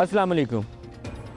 अस्सलाम वालेकुम।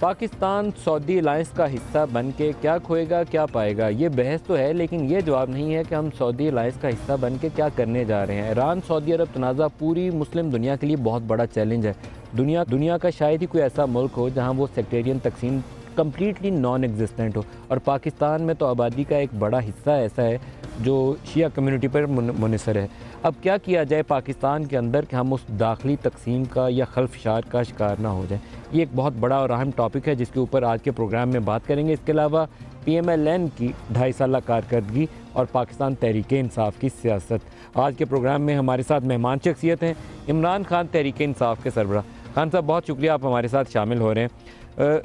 Pakistan Saudi alliance का हिस्सा बन के क्या खोएगा क्या पाएगा, ये बहस तो है, लेकिन ये जवाब नहीं है कि हम सऊदी अलायंस का हिस्सा बन के क्या करने जा रहे हैं। ईरान सऊदी अरब तनाज़ा पूरी मुस्लिम दुनिया के लिए बहुत बड़ा चैलेंज है। दुनिया का शायद ही कोई ऐसा मुल्क हो जहाँ वो सेक्टेरियन तकसीम कम्प्लीटली नॉन एग्जिस्टेंट हो, और पाकिस्तान में तो आबादी का एक बड़ा हिस्सा ऐसा है जो शिया कम्युनिटी पर मुनहसर है। अब क्या किया जाए पाकिस्तान के अंदर कि हम उस दाखिली तकसीम का या खल्फशार का शिकार ना हो जाए। ये एक बहुत बड़ा और अहम टॉपिक है जिसके ऊपर आज के प्रोग्राम में बात करेंगे। इसके अलावा PMLN की 2.5 साल कारकर्दगी और पाकिस्तान तहरीक इंसाफ की सियासत। आज के प्रोग्राम में हमारे साथ मेहमान शख्सियत हैं इमरान खान, तहरीक इंसाफ के सरबराह। खान साहब, बहुत शुक्रिया आप हमारे साथ शामिल हो रहे हैं।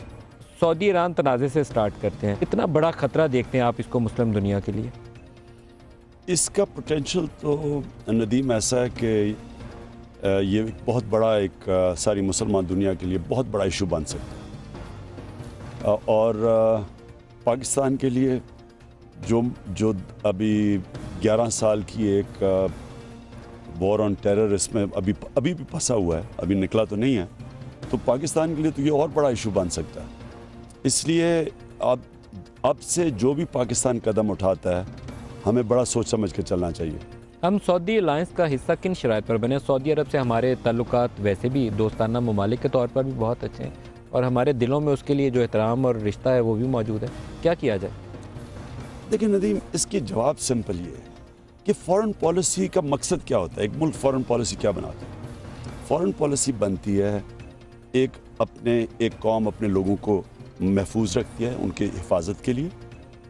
सऊदी ईरान तनाज़े से स्टार्ट करते हैं। इतना बड़ा ख़तरा देखते हैं आप इसको मुस्लिम दुनिया के लिए? इसका पोटेंशियल तो नदीम ऐसा है कि ये बहुत बड़ा एक सारी मुसलमान दुनिया के लिए बहुत बड़ा इशू बन सकता है। और पाकिस्तान के लिए जो अभी 11 साल की एक वॉर ऑन टेरर इसमें अभी भी फंसा हुआ है, अभी निकला तो नहीं है, तो पाकिस्तान के लिए तो ये और बड़ा इशू बन सकता है। इसलिए अब से जो भी पाकिस्तान कदम उठाता है हमें बड़ा सोच समझ के चलना चाहिए। हम सऊदी अलायंस का हिस्सा किन शराइत पर बने? सऊदी अरब से हमारे ताल्लुकात वैसे भी दोस्ताना ममालिक के तौर पर भी बहुत अच्छे हैं और हमारे दिलों में उसके लिए जो एहतराम और रिश्ता है वो भी मौजूद है। क्या किया जाए? देखिए नदीम, इसकी जवाब सिंपल ये है कि फ़ॉरेन पॉलिसी का मकसद क्या होता है। एक मुल्क फ़ॉरेन पॉलिसी क्या बनाता है? फ़ॉरेन पॉलिसी बनती है एक कौम अपने लोगों को महफूज रखती है, उनकी हिफाजत के लिए,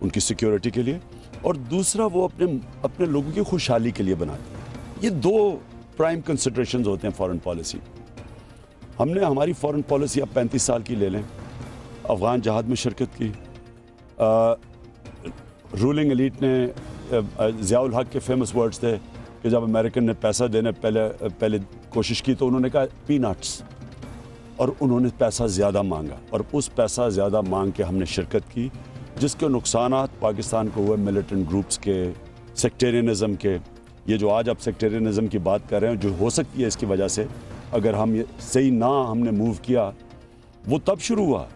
उनकी सिक्योरिटी के लिए, और दूसरा वो अपने लोगों की खुशहाली के लिए बनाती है। ये दो प्राइम कंसिडरेशंस होते हैं फ़ॉरेन पॉलिसी। हमारी फ़ॉरेन पॉलिसी अब 35 साल की ले लें। अफ़गान जहाद में शिरकत की, रूलिंग एलीट ने, ज़ियाउल हक के फेमस वर्ड्स थे कि जब अमेरिकन ने पैसा देने पहले कोशिश की तो उन्होंने कहा पीनट्स, और उन्होंने पैसा ज़्यादा मांगा और उस पैसा ज़्यादा मांग के हमने शिरकत की, जिसके नुकसानात पाकिस्तान को हुए मिलिटेंट ग्रुप्स के, सेक्टेरियनिज़म के। ये जो आज आप सेक्टेरियनिज़म की बात कर रहे हैं, जो हो सकती है इसकी वजह से अगर हम ये सही ना हमने मूव किया, वो तब शुरू हुआ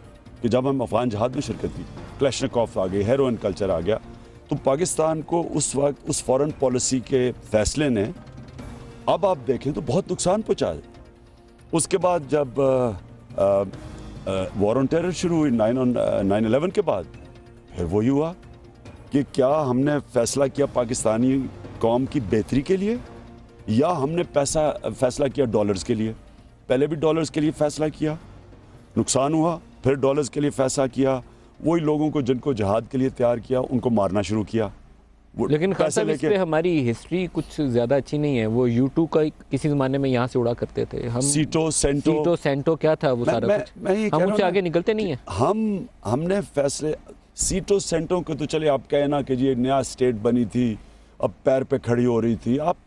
कि जब हम अफ़गान जहाद में शिरकत की, क्लैशनिकोव आ गई, हेरोइन कल्चर आ गया। तो पाकिस्तान को उस वक्त उस फ़ॉरेन पॉलिसी के फ़ैसले ने, अब आप देखें तो बहुत नुकसान पहुँचा। उसके बाद जब वॉर ऑन टेरर शुरू हुई 9/11 के बाद, फिर वही हुआ कि क्या हमने फ़ैसला किया पाकिस्तानी कौम की बेहतरी के लिए या हमने फ़ैसला किया डॉलर्स के लिए। पहले भी डॉलर्स के लिए फ़ैसला किया, नुकसान हुआ, फिर डॉलर्स के लिए फ़ैसला किया, वही लोगों को जिनको जहाद के लिए तैयार किया उनको मारना शुरू किया। लेकिन खासा इस पे हमारी हिस्ट्री कुछ ज़्यादा अच्छी नहीं है। वो U2 का किसी ज़माने में यहाँ से उड़ा करते थे हम। सीटो सेंटो क्या था वो सारा कुछ, हम उससे आगे निकलते नहीं है। हमने फैसले सीटो सेंटों के तो चले, आप कहना कि ये नया स्टेट बनी थी, अब पैर पे खड़ी हो रही थी, आप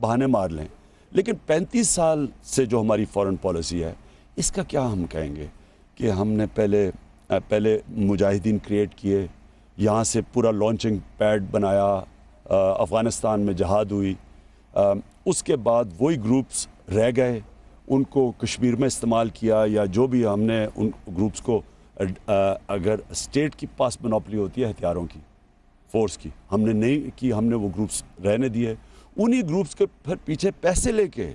बहाने मार लें, लेकिन 35 साल से जो हमारी फ़ॉरेन पॉलिसी है इसका क्या हम कहेंगे कि हमने पहले मुजाहिदीन क्रिएट किए, यहाँ से पूरा लॉन्चिंग पैड बनाया, अफ़गानिस्तान में जहाद हुई, उसके बाद वही ग्रुप्स रह गए, उनको कश्मीर में इस्तेमाल किया, या जो भी हमने उन ग्रुप्स को, अगर स्टेट की पास मोनोपोली होती है हथियारों की, फोर्स की, हमने नहीं की, हमने वो ग्रुप्स रहने दिए। उन्हीं ग्रुप्स के फिर पीछे पैसे लेके,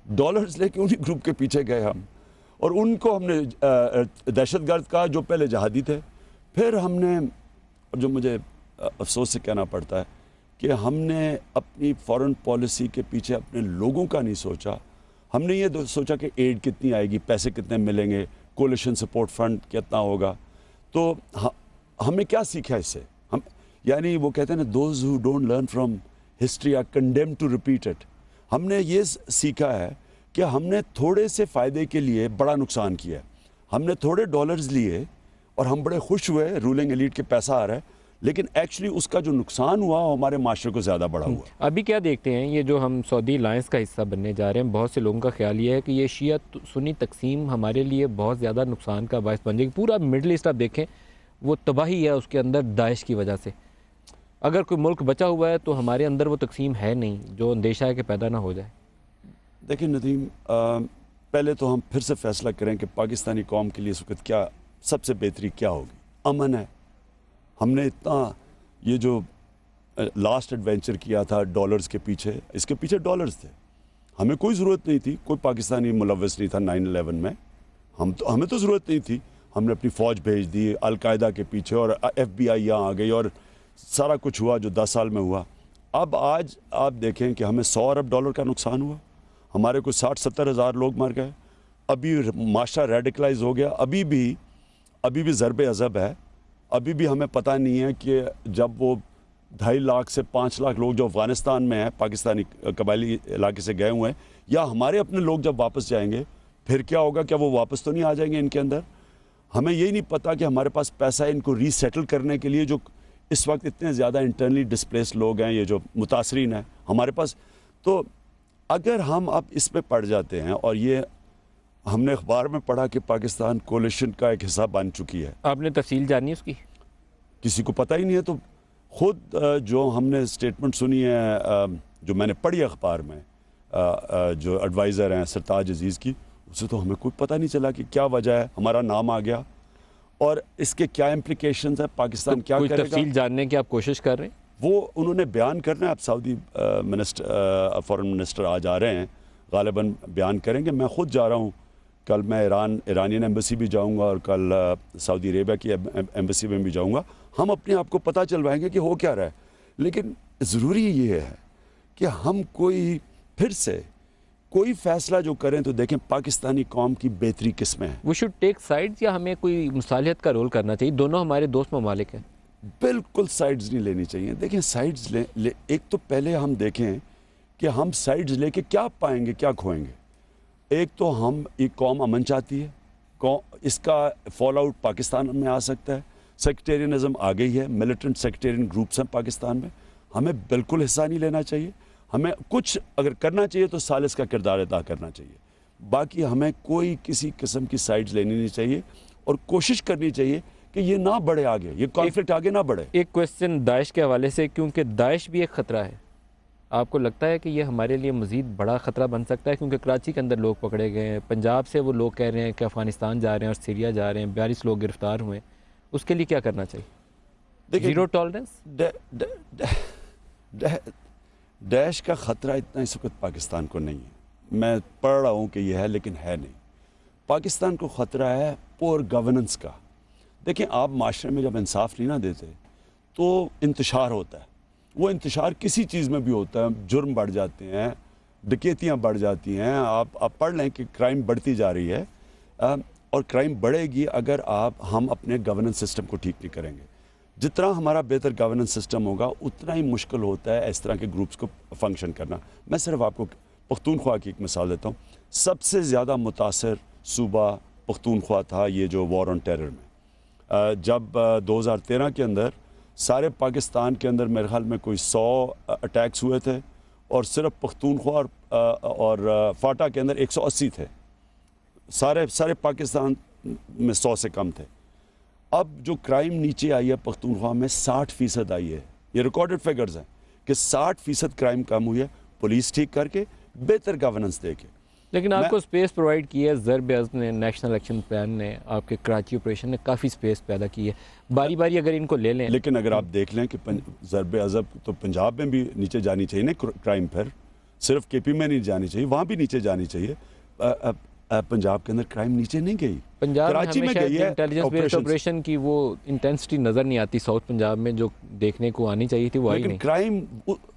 डॉलर्स लेके उन्हीं ग्रुप के पीछे गए हम, और उनको हमने दहशतगर्द कहा जो पहले जहादी थे। फिर हमने, जो मुझे अफसोस से कहना पड़ता है कि हमने अपनी फ़ॉरेन पॉलिसी के पीछे अपने लोगों का नहीं सोचा। हमने ये सोचा कि एड कितनी आएगी, पैसे कितने मिलेंगे, कोलिशन सपोर्ट फंड कितना होगा। तो हमें क्या सीखा इससे? हम यानी वो कहते हैं ना, those who don't learn from history are condemned to repeat it. हमने ये सीखा है कि हमने थोड़े से फ़ायदे के लिए बड़ा नुकसान किया। हमने थोड़े डॉलर्स लिए और हम बड़े खुश हुए, रूलिंग एलीट के पैसा आ रहा है, लेकिन एक्चुअली उसका जो नुकसान हुआ हमारे माशरे को ज़्यादा बड़ा हुआ। अभी क्या देखते हैं, ये जो हम सऊदी अलायंस का हिस्सा बनने जा रहे हैं, बहुत से लोगों का ख्याल ये है कि ये शिया सुन्नी तकसीम हमारे लिए बहुत ज़्यादा नुकसान का बायस बन जाएगी। पूरा मिडल ईस्ट आप देखें वो तबाही है उसके अंदर दाइश की वजह से। अगर कोई मुल्क बचा हुआ है तो हमारे अंदर वो तकसीम है नहीं, जो अंदेशा है कि पैदा ना हो जाए। देखिए नदीम, पहले तो हम फिर से फैसला करें कि पाकिस्तानी कौम के लिए इस वक्त क्या सबसे बेहतरी क्या होगी। अमन है। हमने इतना ये जो लास्ट एडवेंचर किया था डॉलर्स के पीछे, इसके पीछे डॉलर्स थे। हमें कोई ज़रूरत नहीं थी, कोई पाकिस्तानी मुलव्वस नहीं था 9/11 में। हमें तो ज़रूरत नहीं थी। हमने अपनी फ़ौज भेज दी अलकायदा के पीछे और FBI यहाँ आ गई और सारा कुछ हुआ जो 10 साल में हुआ। अब आज आप देखें कि हमें $100 अरब का नुकसान हुआ। हमारे कुछ 60-70 हज़ार लोग मर गए। अभी माशरा रेडिकलाइज हो गया। अभी भी ज़रबे अज़ब है। अभी भी हमें पता नहीं है कि जब वो 2.5 लाख से 5 लाख लोग जो अफ़गानिस्तान में हैं, पाकिस्तानी कबायली इलाके से गए हुए हैं, या हमारे अपने लोग जब वापस जाएंगे फिर क्या होगा? क्या वो वापस तो नहीं आ जाएंगे इनके अंदर? हमें यही नहीं पता कि हमारे पास पैसा है इनको रीसेटल करने के लिए। जो इस वक्त इतने ज़्यादा इंटरनली डिस्प्लेस लोग हैं, ये जो मुतासरीन हैं हमारे पास, तो अगर हम अब इस पे पड़ जाते हैं, और ये हमने अखबार में पढ़ा कि पाकिस्तान कोलिशन का एक हिस्सा बन चुकी है। आपने तफसील जानी उसकी? किसी को पता ही नहीं है। तो खुद जो हमने स्टेटमेंट सुनी है, जो मैंने पढ़ी अखबार में, जो एडवाइज़र हैं सरताज अजीज़ की, उससे तो हमें कोई पता नहीं चला कि क्या वजह है। हमारा नाम आ गया और इसके क्या इम्प्लिकेशंस है, पाकिस्तान क्या करेगा। तफसील जानने की आप कोशिश कर रहे हैं? वो उन्होंने बयान करना है। अब सऊदी फॉरेन मिनिस्टर आज आ रहे हैं, गालिबन बयान करेंगे। मैं ख़ुद जा रहा हूँ, कल मैं ईरानियन एम्बेसी भी जाऊँगा और कल सऊदी अरेबिया की एम्बेसी में भी जाऊँगा। हम अपने आप को पता चलवाएंगे कि हो क्या रहा है। लेकिन ज़रूरी ये है कि हम फिर से कोई फ़ैसला जो करें तो देखें पाकिस्तानी कौम की बेहतरी किस में है। वी शुड टेक साइड्स, या हमें कोई मुसालियत का रोल करना चाहिए? दोनों हमारे दोस्त ममालिक हैं। बिल्कुल साइड्स नहीं लेनी चाहिए। देखें साइड्स एक तो पहले हम देखें कि हम साइड्स लेके क्या पाएंगे, क्या खोएंगे। एक तो हम एक कौम अमन चाहती है, इसका फॉल आउट पाकिस्तान में आ सकता है। सेक्टेरियनिज़म आ गई है, मिलिटेंट सेक्टेरियन ग्रुप्स हैं पाकिस्तान में। हमें बिल्कुल हिस्सा नहीं लेना चाहिए। हमें कुछ अगर करना चाहिए तो सालिस का किरदार अदा करना चाहिए। बाकी हमें कोई किसी किस्म की साइड्स लेनी नहीं चाहिए और कोशिश करनी चाहिए कि ये ना बढ़े आगे, ये कॉन्फ्लिक्ट आगे ना बढ़े। एक क्वेश्चन दाइश के हवाले से, क्योंकि दाइश भी एक ख़तरा है। आपको लगता है कि ये हमारे लिए मज़ीद बड़ा ख़तरा बन सकता है? क्योंकि कराची के अंदर लोग पकड़े गए हैं, पंजाब से वो लोग कह रहे हैं कि अफ़गानिस्तान जा रहे हैं और सीरिया जा रहे हैं, 42 लोग गिरफ़्तार हुए। उसके लिए क्या करना चाहिए? देखिए, ज़ीरो टॉलरेंस? डैश का ख़तरा इतना इस वक्त पाकिस्तान को नहीं है। मैं पढ़ रहा हूँ कि यह है, लेकिन है नहीं। पाकिस्तान को ख़तरा है पुअर गवर्नेंस का। देखें, आप माशरे में जब इंसाफ नहीं ना देते तो इंतशार होता है। वो इंतशार किसी चीज़ में भी होता है। जुर्म बढ़ जाते हैं, डकैतियाँ बढ़ जाती हैं। आप पढ़ लें कि क्राइम बढ़ती जा रही है, और क्राइम बढ़ेगी अगर हम अपने गवर्नेंस सिस्टम को ठीक नहीं करेंगे। जितना हमारा बेहतर गवर्नेंस सिस्टम होगा उतना ही मुश्किल होता है इस तरह के ग्रुप्स को फंक्शन करना। मैं सिर्फ आपको पख्तूनख्वा की एक मिसाल देता हूँ। सबसे ज़्यादा मुतासर सूबा पख्तूनख्वा था ये जो वॉर ऑन टेरर में। जब 2013 के अंदर सारे पाकिस्तान के अंदर मेरे ख्याल में कोई 100 अटैक्स हुए थे, और सिर्फ पख्तूनख्वा और फाटा के अंदर 180 थे। सारे पाकिस्तान में 100 से कम थे। अब जो क्राइम नीचे आई है पख्तूनख्वा में 60% आई है। ये रिकॉर्डेड फिगर्स हैं कि 60% क्राइम कम हुई है, पुलिस ठीक करके, बेहतर गवर्नेंस दे के। लेकिन आपको स्पेस प्रोवाइड की है ज़रब-ए-अज़ब ने, नेशनल एक्शन प्लान ने, आपके कराची ऑपरेशन ने काफ़ी स्पेस पैदा की है। बारी बारी अगर इनको ले लें। लेकिन अगर आप देख लें कि ज़रब-ए-अज़ब तो पंजाब में भी नीचे जानी चाहिए ना क्राइम, फिर सिर्फ KP में नहीं जानी चाहिए, वहाँ भी नीचे जानी चाहिए। पंजाब के अंदर क्राइम नीचे नहीं गई, कराची में गई है। इंटेलिजेंस बेस्ड ऑपरेशन की वो इंटेंसिटी नज़र नहीं आती साउथ पंजाब में, जो देखने को आनी चाहिए थी वो आई नहीं। क्राइम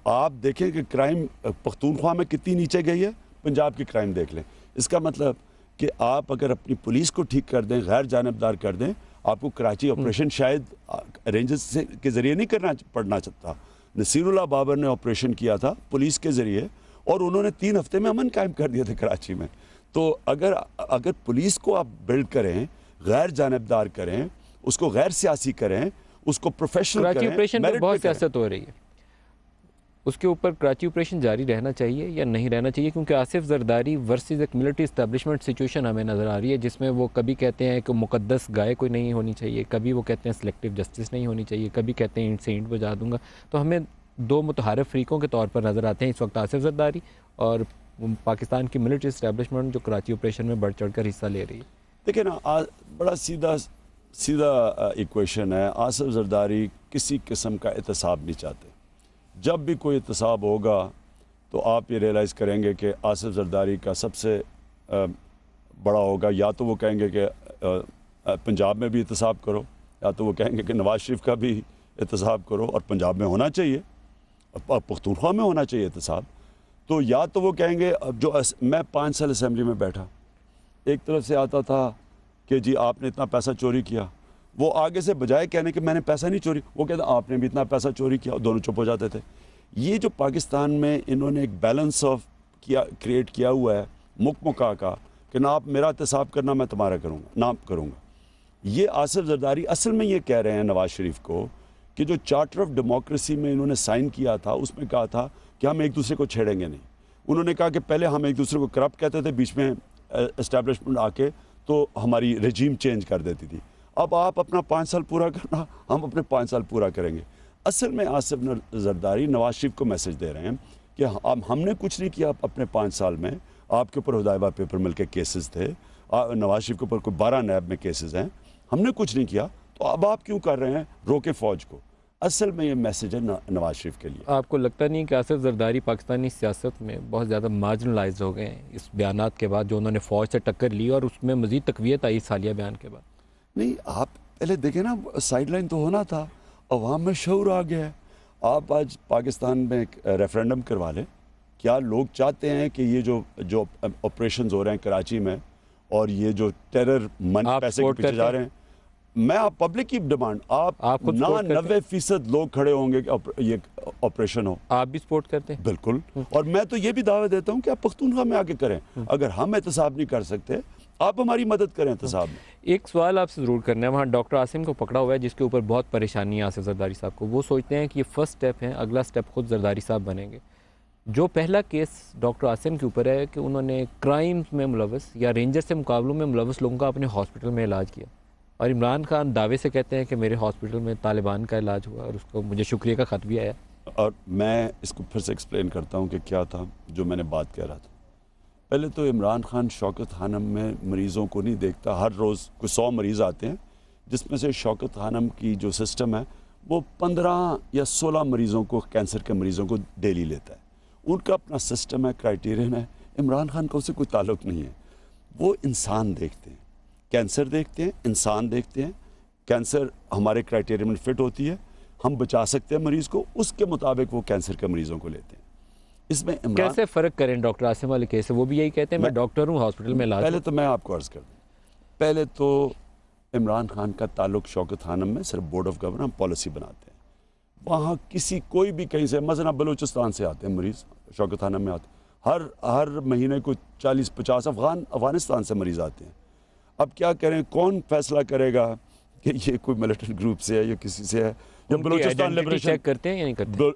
आप देखें कि क्राइम पख्तूनख्वा में कितनी नीचे गई है, पंजाब की क्राइम देख लें। इसका मतलब कि आप अगर अपनी पुलिस को ठीक कर दें, गैर जानबदार कर दें, आपको कराची ऑपरेशन शायद रेंजर्स के ज़रिए नहीं करना पड़ना चाहता। नसीरुल्लाह बाबर ने ऑपरेशन किया था पुलिस के ज़रिए, और उन्होंने 3 हफ्ते में अमन कायम कर दिया था कराची में। तो अगर पुलिस को आप बिल्ड करें, गैर जानबदार करें, उसको गैर सियासी करें, उसको प्रोफेशनल करें। कराची ऑपरेशन पर बहुत सियासत हो रही है, उसके ऊपर कराची ऑपरेशन जारी रहना चाहिए या नहीं रहना चाहिए? क्योंकि आसिफ जरदारी वर्सेस एक मिलिट्री इस्टेब्लिशमेंट सिचुएशन हमें नज़र आ रही है, जिसमें वो कभी कहते हैं कि मुकद्दस गाय कोई नहीं होनी चाहिए, कभी वो कहते हैं सिलेक्टिव जस्टिस नहीं होनी चाहिए, कभी कहते हैं ईंट से ईंट बजा दूंगा। तो हमें 2 मुतहारिफ फ़रीक़ों के तौर पर नज़र आते हैं इस वक्त आसिफ जरदारी और पाकिस्तान की मिलिट्री इस्टेब्लिशमेंट जो कराची ऑपरेशन में बढ़ चढ़ कर हिस्सा ले रही है? देखिए ना, बड़ा सीधा सीधा इक्वेशन है। आसिफ जरदारी किसी किस्म का एहतसाब नहीं चाहते। जब भी कोई एहतसाब होगा तो आप ये रियलाइज़ करेंगे कि आसिफ जरदारी का सबसे बड़ा होगा, या तो वो कहेंगे कि पंजाब में भी एहतसाब करो, या तो वो कहेंगे कि नवाज शरीफ का भी एहतसाब करो, और पंजाब में होना चाहिए, पख्तूनख्वा में होना चाहिए एहतसाब। तो या तो वो कहेंगे, अब जो मैं 5 साल असम्बली में बैठा, एक तरफ से आता था कि जी आपने इतना पैसा चोरी किया, वो आगे से बजाय कहने कि मैंने पैसा नहीं चोरी, वो कहता आपने भी इतना पैसा चोरी किया, दोनों चुप हो जाते थे। ये जो पाकिस्तान में इन्होंने एक बैलेंस ऑफ क्रिएट किया हुआ है मुका का, कि ना आप मेरा एहतसाब करना, मैं तुम्हारा करूँगा, ना करूँगा। ये आसिफ जरदारी असल में ये कह रहे हैं नवाज शरीफ को कि जो चार्टर ऑफ डेमोक्रेसी में इन्होंने साइन किया था, उसमें कहा था कि हम एक दूसरे को छेड़ेंगे नहीं। उन्होंने कहा कि पहले हम एक दूसरे को करप्ट कहते थे, बीच में एस्टेब्लिशमेंट आके तो हमारी रजीम चेंज कर देती थी। अब आप अपना 5 साल पूरा करना, हम अपने 5 साल पूरा करेंगे। असल में आसिफ जरदारी नवाज शरीफ को मैसेज दे रहे हैं कि हमने कुछ नहीं किया अपने 5 साल में। आपके ऊपर हुदायबा पेपर मिल के केसेस थे, नवाज शरीफ के ऊपर कोई 12 नैब में केसेस हैं, हमने कुछ नहीं किया, तो अब आप क्यों कर रहे हैं रोके फ़ौज को। असल में ये मैसेज है नवाज शरीफ के लिए। आपको लगता नहीं कि आसिफ जरदारी पाकिस्तानी सियासत में बहुत ज़्यादा मार्जिनलाइज हो गए हैं इस बयानात के बाद, जो उन्होंने फ़ौज से टक्कर ली और उसमें मज़ीद तकवीत आई इस हालिया बयान के बाद? नहीं, आप पहले देखें ना, साइडलाइन तो होना था, अवाम में शऊर आ गया है। आप आज पाकिस्तान में एक रेफरेंडम करवा लें, क्या लोग चाहते हैं कि ये जो ऑपरेशंस हो रहे हैं कराची में, और ये जो टेरर पैसे के पीछे जा रहे हैं, मैं आप पब्लिक की डिमांड, आप 90% लोग खड़े होंगे कि ये ऑपरेशन हो। आप भी सपोर्ट करते हैं? बिल्कुल। और मैं तो ये भी दावा देता हूँ कि आप पख्तूनख्वा में आके करें। अगर हम एहतसाब नहीं कर सकते, आप हमारी मदद करें एहतसाब में। एक सवाल आपसे ज़रूर करना है, वहाँ डॉक्टर आसिम को पकड़ा हुआ है जिसके ऊपर बहुत परेशानी है आसिफ जरदारी साहब को। वो सोचते हैं कि ये फर्स्ट स्टेप है, अगला स्टेप खुद जरदारी साहब बनेंगे। जो पहला केस डॉक्टर आसिम के ऊपर है कि उन्होंने क्राइम्स में मुलव्वस या रेंजर से मुकाबलों में मुलव्वस लोगों का अपने हॉस्पिटल में इलाज किया, और इमरान खान दावे से कहते हैं कि मेरे हॉस्पिटल में तालिबान का इलाज हुआ और उसको मुझे शुक्रिया का ख़त भी आया। और मैं इसको फिर से एक्सप्लेन करता हूँ कि क्या था जो मैंने बात कह रहा था। पहले तो इमरान खान शौकत खानम में मरीज़ों को नहीं देखता। हर रोज़ कुछ 100 मरीज़ आते हैं, जिसमें से शौकत खानम की जो सिस्टम है वो 15 या 16 मरीज़ों को, कैंसर के मरीज़ों को डेली लेता है। उनका अपना सिस्टम है, क्राइटेरियन है। इमरान खान का उससे कोई ताल्लुक़ नहीं है। वो इंसान देखते हैं, कैंसर देखते हैं, इंसान देखते हैं। कैंसर हमारे क्राइटेरिया में फिट होती है, हम बचा सकते हैं मरीज़ को, उसके मुताबिक वो कैंसर के मरीज़ों को लेते हैं। इसमें कैसे फ़र्क करें डॉक्टर आसिम वाले केस से? वो भी यही कहते हैं मैं डॉक्टर हूँ, हॉस्पिटल में इलाज। पहले तो मैं आपको अर्ज़ कर दूँ, पहले तो इमरान खान का ताल्लुक शौकत खानम में सिर्फ बोर्ड ऑफ गवर्नर, हम पॉलिसी बनाते हैं। वहाँ किसी कोई भी कहीं से, मसलन बलूचिस्तान से आते हैं मरीज़, शौकत खानम में आते हैं। हर महीने को 40-50 अफगानिस्तान से मरीज़ आते हैं। अब क्या करें, कौन फैसला करेगा कि ये कोई मिलिटेंट ग्रुप से है या किसी से है, या बलूचिस्तान लिबरेशन चेक करते हैं या नहीं करते?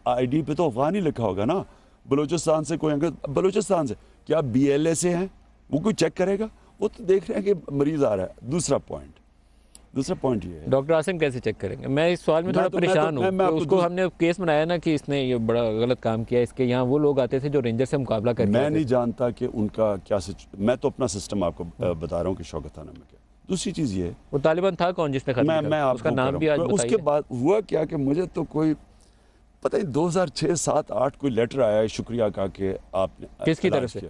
आईडी पे तो अफगान ही लिखा होगा ना। बलूचिस्तान से कोई, बलूचिस्तान से क्या BLA से हैं, वो कोई चेक करेगा? वो तो देख रहे हैं कि मरीज आ रहा है। दूसरा पॉइंट ये है, डॉक्टर आसिम कैसे चेक करेंगे? मैं इस सवाल में थोड़ा परेशान हूँ। उसको हमने केस बनाया ना कि इसने ये बड़ा गलत काम किया, इसके यहाँ वो लोग आते थे जो रेंजर से मुकाबला करते। मैं नहीं जानता कि उनका क्या मैं तो अपना सिस्टम आपको बता रहा हूँ कि शौकत खानम में क्या। दूसरी चीज़ ये, वो तालिबान था कौन जिसने खत्म किया? उसका नाम भी आज बताइए। उसके बाद हुआ क्या कि मुझे तो कोई पता नहीं, 2006, 7, 8 कोई लेटर आया है शुक्रिया का कि आपने, किसकी तरफ से?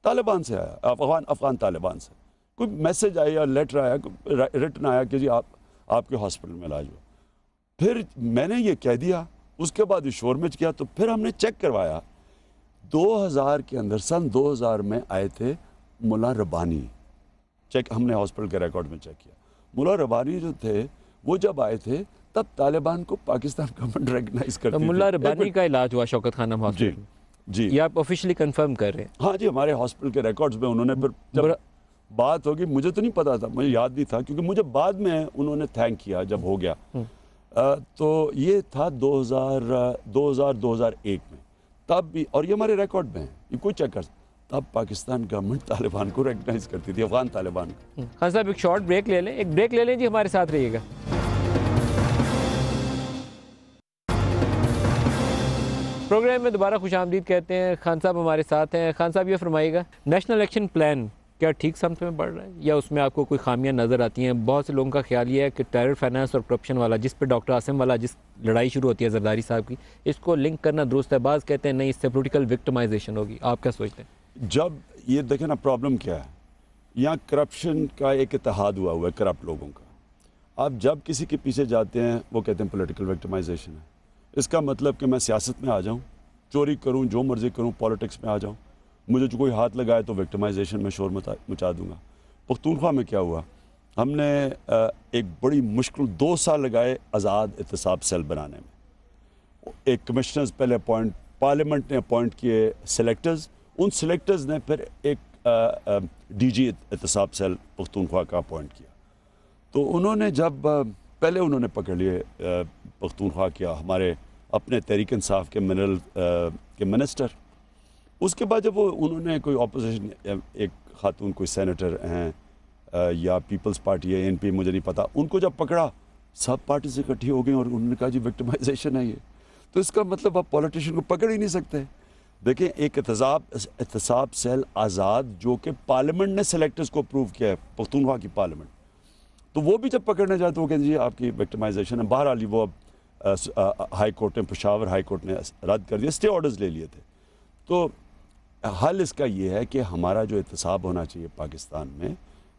तालिबान से आया, अफगान तालिबान से कोई मैसेज आया या लेटर आया, रिटन आया कि जी आपके हॉस्पिटल में इलाज हुआ। फिर मैंने ये कह दिया, उसके बाद शोर मच गया। तो फिर हमने चेक करवाया, 2000 के अंदर, सन 2000 में आए थे मुल्ला रब्बानी। चेक हमने हॉस्पिटल के रिकॉर्ड में चेक किया। मुल्ला रब्बानी जो थे वो जब आए थे तब तालिबान को पाकिस्तान गवर्नमेंट रेकग्नाइज करती थी। मुल्ला रब्बानी का इलाज हुआ शौकत खानम हॉस्पिटल में? जी। ये आप ऑफिशियली कंफर्म कर रहे हैं? हाँ जी, हमारे हॉस्पिटल के रिकॉर्ड्स में उन्होंने, फिर जब बात होगी, मुझे तो नहीं पता था, मुझे याद नहीं था, क्योंकि मुझे बाद में उन्होंने थैंक किया जब हो गया। तो ये था 2001 में, तब भी, और ये हमारे रिकॉर्ड में है, ये कोई चेक कर, तब पाकिस्तान गवर्नमेंट तालिबान को रेकग्नाइज करती थी, अफगान तालिबान को। हाँ साहब, एक शॉर्ट ब्रेक ले लें, एक ब्रेक ले लें जी, हमारे साथ रहिएगा। प्रोग्राम में दोबारा खुशामदीद कहते हैं। खान साहब हमारे साथ हैं। खान साहब ये फरमाइएगा, नेशनल इलेक्शन प्लान क्या ठीक समत में बढ़ रहा है या उसमें आपको कोई खामियां नज़र आती हैं? बहुत से लोगों का ख्याल ये है कि टेरर फाइनेंस और करप्शन वाला, जिस पे डॉक्टर आसिम वाला जिस लड़ाई शुरू होती है जरदारी साहब की, इसको लिंक करना दुरुस्त है। बाज़ कहते हैं नहीं, इससे पोलिटिकल विक्टिमाइजेशन होगी। आप क्या सोचते हैं? जब ये देखें ना, प्रॉब्लम क्या है, यहाँ करप्शन का एक इत्तेहाद हुआ है करप्ट लोगों का। आप जब किसी के पीछे जाते हैं वो कहते हैं पॉलिटिकल विक्टिमाइजेशन है। इसका मतलब कि मैं सियासत में आ जाऊँ, चोरी करूँ, जो मर्जी करूँ, पॉलिटिक्स में आ जाऊँ, मुझे जो कोई हाथ लगाए तो विक्टिमाइजेशन में शोर मचा दूंगा। पख्तूनख्वा में क्या हुआ, हमने एक बड़ी मुश्किल 2 साल लगाए आज़ाद एहतसाब सेल बनाने में। एक कमिश्नर्स पहले पार्लियामेंट ने अपॉइंट किए सिलेक्टर्स, उन सिलेक्टर्स ने फिर एक डीजी एहतसाब सेल पख्तूनख्वा का अपॉइंट किया। तो उन्होंने जब पहले उन्होंने पकड़ लिए पख्तूनख्वा किया हमारे अपने तहरीक इंसाफ के मिनरल के मिनिस्टर। उसके बाद जब वो उन्होंने कोई ऑपोजिशन, एक खातून कोई सेनेटर हैं या पीपल्स पार्टी है, एनपी, मुझे नहीं पता, उनको जब पकड़ा सब पार्टी से इकट्ठी हो गई और उन्होंने कहा जी विक्टिमाइजेशन है ये। तो इसका मतलब आप पॉलिटिशियन को पकड़ ही नहीं सकते। देखिए, एक एहतसाब सेल आज़ाद जो कि पार्लियामेंट ने सेलेक्टर्स को अप्रूव किया है, पख्तूनख्वा की पार्लियामेंट, तो वो भी जब पकड़ने जाए तो वो कहते जी आपकी विक्टिमाइजेशन है। बहरहाल वो अब हाई कोर्ट ने, पेशावर हाई कोर्ट ने रद्द कर दिया, स्टे ऑर्डर्स ले लिए थे। तो हल इसका ये है कि हमारा जो एहतसाब होना चाहिए पाकिस्तान में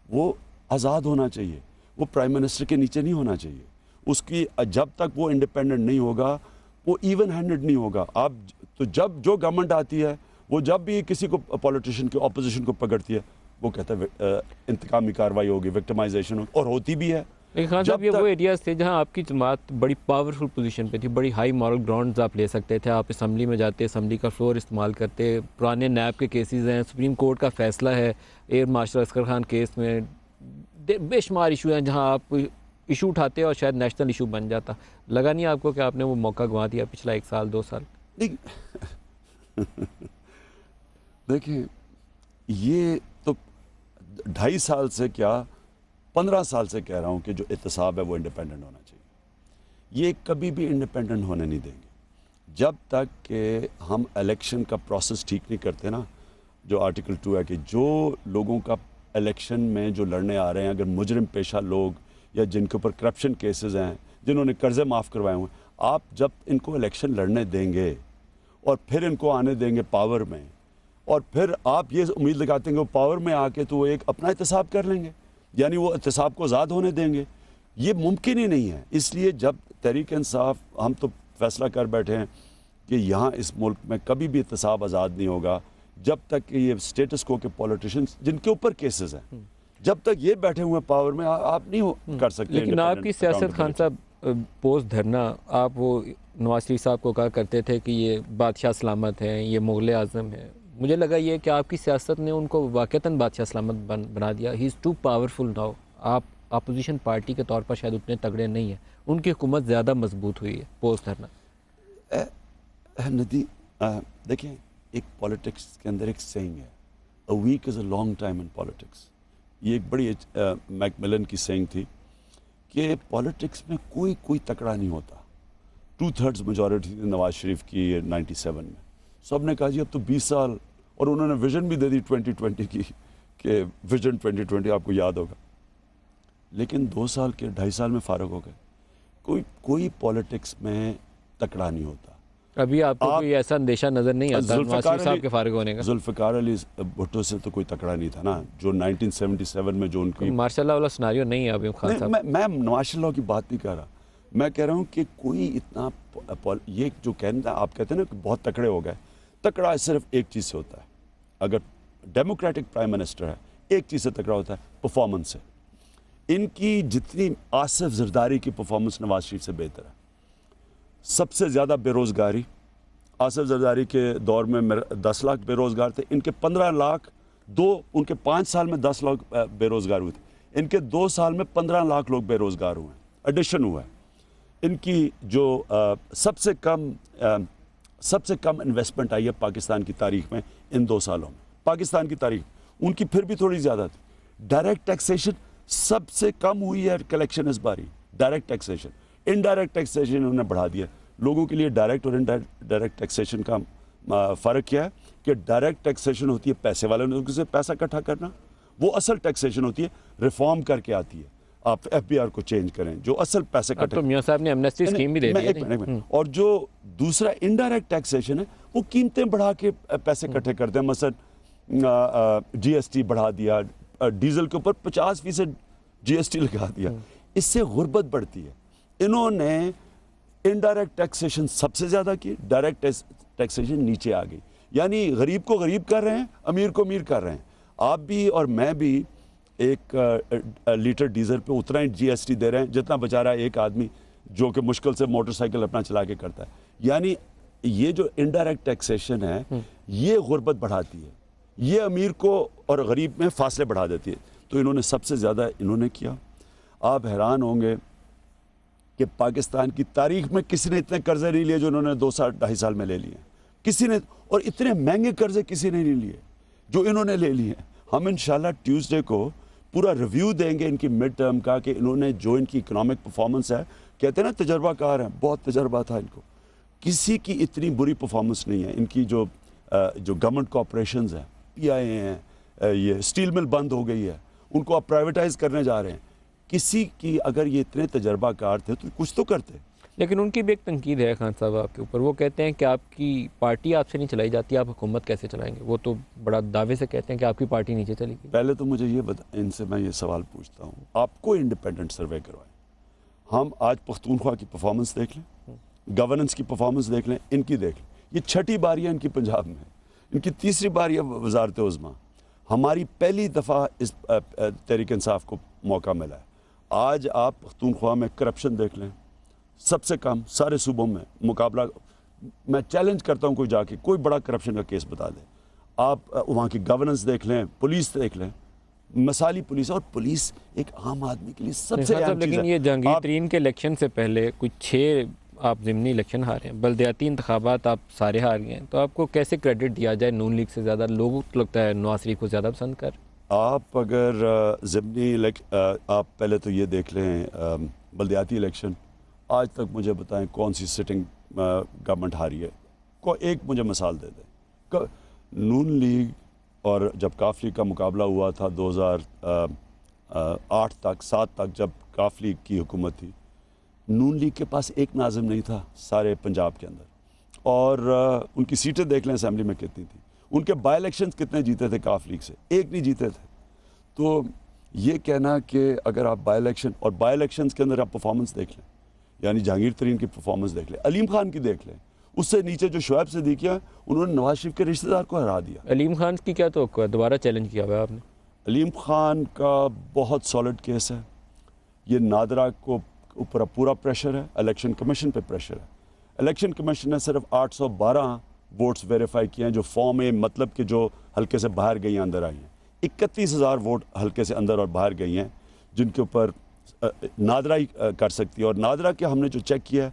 वो आज़ाद होना चाहिए, वो प्राइम मिनिस्टर के नीचे नहीं होना चाहिए। उसकी जब तक वो इंडिपेंडेंट नहीं होगा वो इवन हैंडेड नहीं होगा। आप तो जब जो गवर्नमेंट आती है वो जब भी किसी को पॉलिटिशियन की ऑपोजिशन को पकड़ती है वो कहता है इंतकामी कार्रवाई होगी, विक्टिमाइजेशन होगी, और होती भी है। लेकिन खान साहब, ये वो एरियाज थे जहाँ आपकी जमात बड़ी पावरफुल पोजीशन पे थी, बड़ी हाई मॉरल ग्राउंड्स आप ले सकते थे। आप असम्बली में जाते, असम्बली का फ्लोर इस्तेमाल करते, पुराने नैब के केसेस हैं, सुप्रीम कोर्ट का फैसला है air marshal Asghar Khan case में, बेशुमार इशू हैं जहाँ आप इशू उठाते और शायद नेशनल इशू बन जाता। लगा नहीं आपको कि आपने वो मौका गंवा दिया पिछला 1 साल 2 साल? देखिए, ये तो 2.5 साल से क्या 15 साल से कह रहा हूँ कि जो एहतसाब है वो इंडिपेंडेंट होना चाहिए। ये कभी भी इंडिपेंडेंट होने नहीं देंगे जब तक कि हम इलेक्शन का प्रोसेस ठीक नहीं करते ना। जो आर्टिकल 2 है कि जो लोगों का इलेक्शन में जो लड़ने आ रहे हैं, अगर मुजरिम पेशा लोग या जिनके ऊपर करप्शन केसेस हैं, जिन्होंने कर्जे माफ़ करवाए हुए, आप जब इनको इलेक्शन लड़ने देंगे और फिर इनको आने देंगे पावर में, और फिर आप ये उम्मीद लगाते हैं कि वो पावर में आके तो वो एक अपना एहतसाब कर लेंगे, यानी वो एहतसाब को आज़ाद होने देंगे, ये मुमकिन ही नहीं है। इसलिए जब तहरीक इंसाफ, हम तो फैसला कर बैठे हैं कि यहाँ इस मुल्क में कभी भी एहतसाब आज़ाद नहीं होगा जब तक कि ये स्टेटस को के पॉलिटिशियंस जिनके ऊपर केसेस हैं, जब तक ये बैठे हुए पावर में आप नहीं कर सकते। लेकिन आपकी सियासत, खान साहब, पोस्ट धरना, आप वो नवाज शरीफ साहब को कहा करते थे कि ये बादशाह सलामत हैं, ये मुग़ल आज़म है। मुझे लगा ये कि आपकी सियासत ने उनको वाक़तन बादशाह सलामत बना दिया। He is too powerful now. आप अपोजिशन पार्टी के तौर पर शायद उतने तगड़े नहीं हैं, उनकी हुकूमत ज़्यादा मजबूत हुई है पोस्ट धरना। नदी, देखिए, एक पॉलिटिक्स के अंदर एक सेइंग है, a week is a long time in politics. ये एक बड़ी मैकमिलन की सेइंग थी कि पॉलिटिक्स में कोई तकड़ा नहीं होता। 2/3 मेजॉरिटी थी नवाज शरीफ की 97 में। सब ने कहा जी अब तो 20 साल, और उन्होंने विजन भी दे दी 2020 की कि विजन 2020 आपको याद होगा। लेकिन 2 साल के 2.5 साल में फारग हो गए। कोई पॉलिटिक्स में तकड़ा नहीं होता। अभी आपको कोई ऐसा अंदेशा नजर नहीं आता नवाज शरीफ साहब के फारिग होने का? जुल्फ़िकार अली भुट्टो से तो कोई तकड़ा नहीं था ना, जो 1977 में जो उनकी मार्शल लॉ वाला सिनेरियो नहीं है अभी खान साहब। मैं मार्शल लॉ की बात नहीं कर रहा। मैं कह रहा हूँ कि कोई इतना, ये जो कहना आप कहते हैं ना कि बहुत तकड़े हो गए, तकड़ा सिर्फ एक चीज़ से होता है। अगर डेमोक्रेटिक प्राइम मिनिस्टर है, एक चीज़ से तकड़ा होता है, परफॉर्मेंस से। इनकी जितनी आसिफ जरदारी की परफॉर्मेंस नवाज शरीफ से बेहतर है। सबसे ज़्यादा बेरोज़गारी आसिफ जरदारी के दौर में 10 लाख बेरोज़गार थे, इनके 15 लाख, उनके 5 साल में 10 लाख बेरोज़गार हुए थे, इनके 2 साल में 15 लाख लोग बेरोज़गार हुए हैं, एडिशन हुआ है। इनकी जो सबसे कम इन्वेस्टमेंट आई है पाकिस्तान की तारीख में इन 2 सालों में, पाकिस्तान की तारीख, उनकी फिर भी थोड़ी ज़्यादा थी। डायरेक्ट टैक्सेशन सबसे कम हुई है कलेक्शन इस बारी, डायरेक्ट टैक्सेशन। इनडायरेक्ट टैक्सेशन उन्होंने बढ़ा दिया। लोगों के लिए डायरेक्ट और इनडायरेक्ट टैक्सेशन का फ़र्क क्या है कि डायरेक्ट टैक्सेशन होती है पैसे वाले लोगों से पैसा इकट्ठा करना, वो असल टैक्सेशन होती है रिफॉर्म करके आती है, आप एफबीआर को चेंज करें जो असल पैसे तो मियां साहब ने एमनेस्टी स्कीम भी दे दी है। और जो दूसरा इनडायरेक्ट टैक्सेशन है वो कीमतें बढ़ा के पैसे इकट्ठे करते हैं। मसलन जीएसटी बढ़ा दिया, डीजल के ऊपर 50% जीएसटी लगा दिया, इससे गुर्बत बढ़ती है। इन्होंने इनडायरेक्ट टैक्सेशन सबसे ज़्यादा की, डायरेक्ट टैक्सेशन नीचे आ गई, यानी गरीब को गरीब कर रहे हैं, अमीर को अमीर कर रहे हैं। आप भी और मैं भी एक लीटर डीजल पे उतना ही जीएसटी दे रहे हैं जितना बेचारा एक आदमी जो कि मुश्किल से मोटरसाइकिल अपना चला के करता है। यानी ये जो इनडायरेक्ट टैक्सेशन है ये गुर्बत बढ़ाती है, ये अमीर को और गरीब में फासले बढ़ा देती है। तो इन्होंने सबसे ज़्यादा इन्होंने किया। आप हैरान होंगे कि पाकिस्तान की तारीख में किसी ने इतने कर्जे नहीं लिए जो इन्होंने 2-2.5 साल में ले लिए, किसी ने, और इतने महंगे कर्जे किसी ने नहीं लिए जो इन्होंने ले लिए। हम इंशाल्लाह ट्यूसडे को पूरा रिव्यू देंगे इनकी मिड टर्म का कि इन्होंने जो इनकी इकोनॉमिक परफॉर्मेंस है, कहते हैं ना तजर्बाकार हैं, बहुत तजर्बा था इनको, किसी की इतनी बुरी परफॉर्मेंस नहीं है। इनकी जो गवर्नमेंट कॉरपोरेशंस हैं, पीआई हैं, ये स्टील मिल बंद हो गई है, उनको आप प्राइवेटाइज करने जा रहे हैं। किसी की अगर ये इतने तजर्बाकार थे तो कुछ तो करते। लेकिन उनकी भी एक तनकीद है खान साहब आपके ऊपर, वो कहते हैं कि आपकी पार्टी आपसे नहीं चलाई जाती, आप हुकूमत कैसे चलाएंगे। वो तो बड़ा दावे से कहते हैं कि आपकी पार्टी नीचे चलेगी। पहले तो मुझे ये बता, इनसे मैं ये सवाल पूछता हूँ, आपको इंडिपेंडेंट सर्वे करवाएं। हम आज पख्तूनख्वा की परफॉर्मेंस देख लें, गवर्नेंस की परफॉर्मेंस देख लें, इनकी देख लें। ये छठी बारी है इनकी पंजाब में, इनकी तीसरी बारी है वजारत उज़्मा। हमारी पहली दफ़ा इस तहरीक इंसाफ को मौका मिला है। आज आप पख्तूनख्वा में करप्शन देख लें, सबसे कम सारे सूबों में मुकाबला। मैं चैलेंज करता हूं कोई जाके कोई बड़ा करप्शन का केस बता दे। आप वहाँ की गवर्नेंस देख लें, पुलिस देख लें, मिसाली पुलिस, और पुलिस एक आम आदमी के लिए सबसे अहम चीज़ है। लेकिन ये जहांगीर तरीन के इलेक्शन से पहले कुछ 6 आप ज़िमनी इलेक्शन हारे हैं, बल्दियाती इंतखाबात आप सारे हार गए हैं, तो आपको कैसे क्रेडिट दिया जाए? नून लीग से ज़्यादा लोगों को लगता है नवाज शरीफ को ज़्यादा पसंद कर। आप अगर ज़िमनी आप पहले तो ये देख लें बल्दियाती इलेक्शन, आज तक मुझे बताएं कौन सी सिटिंग गवर्नमेंट हारी है। एक मुझे मिसाल दे दें। नून लीग और जब काफ लीग का मुकाबला हुआ था 2008 तक 7 तक, जब काफ लीग की हुकूमत थी, नून लीग के पास एक नाज़िम नहीं था सारे पंजाब के अंदर, और उनकी सीटें देख लें असेंबली में कितनी थी। उनके बाई इलेक्शन कितने जीते थे काफ लीग से? एक नहीं जीते थे। तो ये कहना कि अगर आप बाई इलेक्शन, और बाई इलेक्शन के अंदर आप परफॉर्मेंस देख लें, यानी जहांगीर तरीन की परफॉर्मेंस देख लें, अलीम खान की देख लें, उससे नीचे जो शुएब सिद्दीकी, उन्होंने नवाज शरीफ के रिश्तेदार को हरा दिया। अलीम खान की क्या तो दोबारा चैलेंज किया हुआ आपने? अलीम खान का बहुत सॉलिड केस है। ये नादरा को ऊपर पूरा प्रेशर है, इलेक्शन कमीशन पे प्रेशर है। इलेक्शन कमीशन ने सिर्फ 812 वोट्स वेरीफाई किए हैं जो फॉर्म ए, मतलब कि जो हल्के से बाहर गई हैं अंदर आई हैं। 31,000 वोट हल्के से अंदर और बाहर गई हैं जिनके ऊपर नादरा ही कर सकती है। और नादरा के हमने जो चेक किया है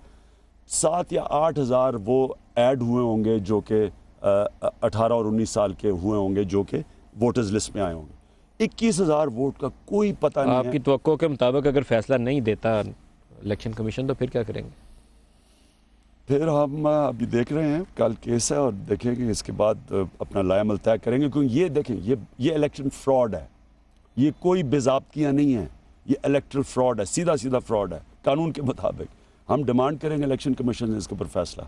7 या 8,000 वो ऐड हुए होंगे जो कि 18 और 19 साल के हुए होंगे जो कि वोटर्स लिस्ट में आए होंगे। 21,000 वोट का कोई पता नहीं है। आपकी तवक्को के मुताबिक अगर फैसला नहीं देता इलेक्शन कमीशन तो फिर क्या करेंगे? फिर हम अभी देख रहे हैं, कल केस है और देखेंगे, इसके बाद अपना लाएमल तय करेंगे। क्योंकि ये देखें, ये इलेक्शन फ्रॉड है, ये कोई बेज़ाब्तियाँ नहीं है, ये इलेक्टरल फ्रॉड है, सीधा सीधा फ्रॉड है कानून के मुताबिक। हम डिमांड करेंगे इलेक्शन कमीशन से इसके ऊपर फैसला।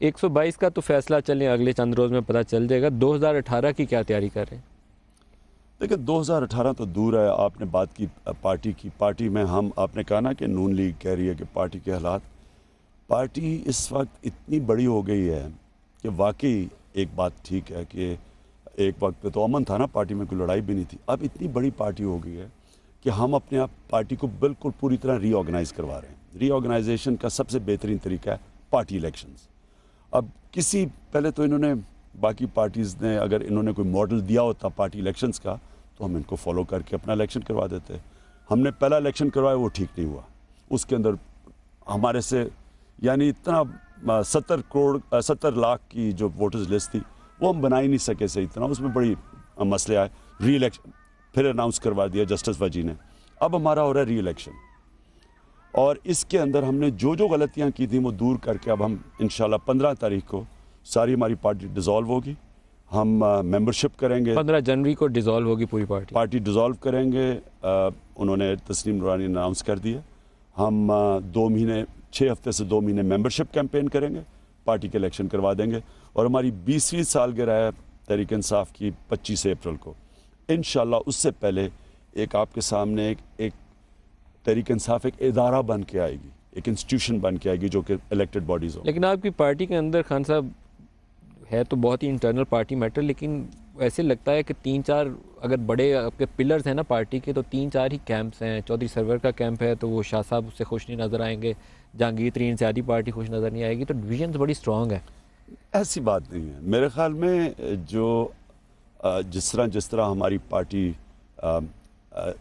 122 का तो फैसला चलें अगले चंद रोज़ में पता चल जाएगा। 2018 की क्या तैयारी कर रहे हैं? देखिए 2018 तो दूर है। आपने बात की पार्टी में हम, आपने कहा ना कि नून लीग कह रही है कि पार्टी के हालात, पार्टी इस वक्त इतनी बड़ी हो गई है कि वाकई एक बात ठीक है कि एक वक्त पे तो अमन था ना, पार्टी में कोई लड़ाई भी नहीं थी। अब इतनी बड़ी पार्टी हो गई है कि हम अपने आप पार्टी को बिल्कुल पूरी तरह रीऑर्गेनाइज करवा रहे हैं। रीऑर्गेनाइजेशन का सबसे बेहतरीन तरीका है पार्टी इलेक्शंस। अब पहले तो इन्होंने, बाकी पार्टीज़ ने अगर इन्होंने कोई मॉडल दिया होता पार्टी इलेक्शंस का तो हम इनको फॉलो करके अपना इलेक्शन करवा देते। हमने पहला इलेक्शन करवाया, वो ठीक नहीं हुआ। उसके अंदर हमारे से यानी इतना 70 लाख की जो वोटर्स लिस्ट थी वो हम बना ही नहीं सके से, इतना उसमें बड़ी मसले आए। री इलेक्शन फिर अनाउंस करवा दिया जस्टिस वजी ने। अब हमारा हो रहा है री इलेक्शन। और इसके अंदर हमने जो जो गलतियां की थी वो दूर करके अब हम इंशाल्लाह 15 तारीख को सारी हमारी पार्टी डिज़ोल्व होगी। हम मेंबरशिप करेंगे। 15 जनवरी को डिज़ोल्व होगी पूरी पार्टी डिज़ोल्व करेंगे। उन्होंने तस्नीम नूरानी ने अनाउंस कर दिया। हम 2 महीने 6 हफ्ते से 2 महीने मेंबरशिप कैंपेन करेंगे, पार्टी के इलेक्शन करवा देंगे और हमारी 20वीं सालगिरह है तहरीक इंसाफ की 25 अप्रैल को। इंशाल्लाह उससे पहले एक आपके सामने एक तहरीक इंसाफ एक इदारा बन के आएगी, एक इंस्टीट्यूशन बन के आएगी जो कि इलेक्टेड बॉडीज़ हो। लेकिन आपकी पार्टी के अंदर खान साहब है तो बहुत ही इंटरनल पार्टी मैटर, लेकिन ऐसे लगता है कि 3-4 अगर बड़े आपके पिलर्स हैं ना पार्टी के, तो 3-4 ही कैंप्स हैं। चौधरी सरवर का कैंप है तो वो शाह साहब उससे खुश नहीं नज़र आएंगे, जहांगीर तरीन से आधी पार्टी खुश नज़र नहीं आएगी, तो डिवीजन बड़ी स्ट्रॉन्ग है। ऐसी बात नहीं है मेरे ख्याल में। जो जिस तरह हमारी पार्टी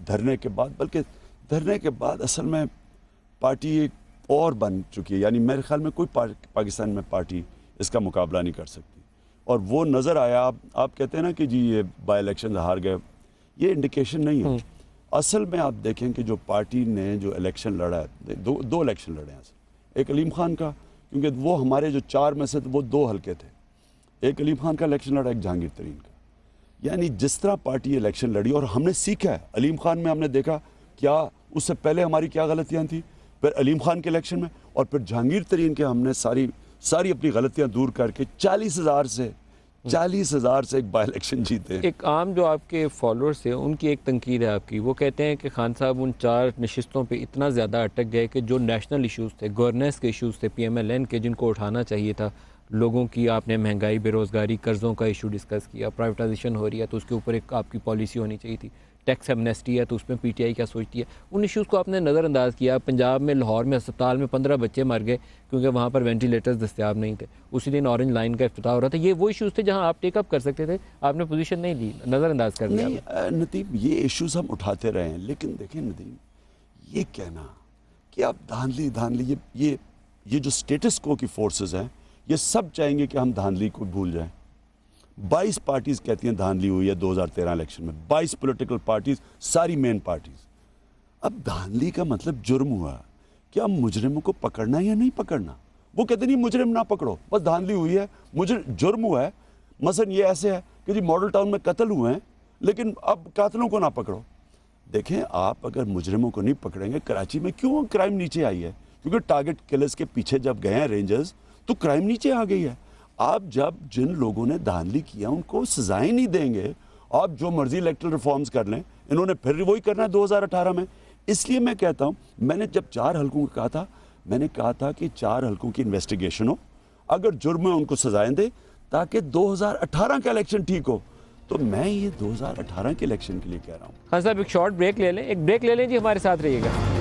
धरने के बाद, बल्कि धरने के बाद असल में पार्टी एक और बन चुकी है। यानी मेरे ख्याल में कोई पाकिस्तान में पार्टी इसका मुकाबला नहीं कर सकती। और वो नज़र आया। आप कहते हैं ना कि जी ये बाई इलेक्शन हार गए, ये इंडिकेशन नहीं है। असल में आप देखें कि जो पार्टी ने जो इलेक्शन लड़ा है, दो इलेक्शन लड़े हैं। एक अलीम खान का, क्योंकि वो हमारे जो 4 में से वो 2 हल्के थे। एक अलीम खान का इलेक्शन लड़ा, एक जहांगीर तरीन का। यानी जिस तरह पार्टी इलेक्शन लड़ी और हमने सीखा है। अलीम खान में हमने देखा क्या उससे पहले हमारी क्या गलतियाँ थी, फिर अलीम खान के इलेक्शन में, और फिर जहांगीर तरीन के हमने सारी अपनी गलतियां दूर करके 40,000 से एक बाई इलेक्शन जीते। एक आम जो आपके फॉलोअर्स थे उनकी एक तनकीद है आपकी, वो कहते हैं कि खान साहब उन 4 नशिस्तों पे इतना ज़्यादा अटक गए कि जो नेशनल इश्यूज़ थे, गवर्नेंस के इश्यूज़ थे, PMLN के, जिनको उठाना चाहिए था, लोगों की आपने महंगाई, बेरोज़गारी, कर्ज़ों का इशू डिस्कस किया, प्राइवेटाइजेशन हो रही है तो उसके ऊपर एक आपकी पॉलिसी होनी चाहिए थी, टैक्स एमनेस्टी है तो उसमें PTI क्या सोचती है, उन इश्यूज़ को आपने नज़रअंदाज किया। पंजाब में लाहौर में अस्पताल में 15 बच्चे मर गए क्योंकि वहाँ पर वेंटिलेटर्स दस्तियाब नहीं थे। उसी दिन ऑरेंज लाइन का इफ्तिताह हो रहा था। ये वो इश्यूज़ थे जहाँ आप टेकअप कर सकते थे, आपने पोजीशन नहीं ली, नज़रअंदाज कर दिया। नहीं नदीम, ये इश्यूज़ हम उठाते रहे हैं, लेकिन देखें नदीम, ये कहना कि आप धांधली ये जो स्टेटस को की फोर्सेस हैं, ये सब चाहेंगे कि हम धांधली को भूल जाएं। 22 पार्टीज कहती हैं धांधली हुई है 2013 इलेक्शन में, 22 पॉलिटिकल पार्टीज, सारी मेन पार्टीज। अब धांधली का मतलब जुर्म हुआ कि अब मुजरिमों को पकड़ना या नहीं पकड़ना। वो कहते नहीं मुजरिम ना पकड़ो, बस धांधली हुई है, मुझे जुर्म हुआ है। मसलन ये ऐसे है कि जी मॉडल टाउन में कत्ल हुए हैं, लेकिन अब कातिलों को ना पकड़ो। देखें, आप अगर मुजरिमों को नहीं पकड़ेंगे, कराची में क्यों क्राइम नीचे आई है? क्योंकि टारगेट किलर्स के पीछे जब गए हैं रेंजर्स, तो क्राइम नीचे आ गई है। आप जब जिन लोगों ने धांधली किया उनको सजाएं नहीं देंगे, आप जो मर्जी इलेक्टरल रिफॉर्म्स कर लें, इन्होंने फिर वही करना है 2018 में। इसलिए मैं कहता हूं, मैंने जब 4 हल्कों का कहा था, मैंने कहा था कि 4 हल्कों की इन्वेस्टिगेशन हो, अगर जुर्म है उनको सजाएं दे, ताकि 2018 का इलेक्शन ठीक हो। तो मैं ये 2018 के इलेक्शन के लिए कह रहा हूँ। हाँ साहब, एक शॉर्ट ब्रेक ले लें, एक ब्रेक ले लें जी, हमारे साथ रहिएगा।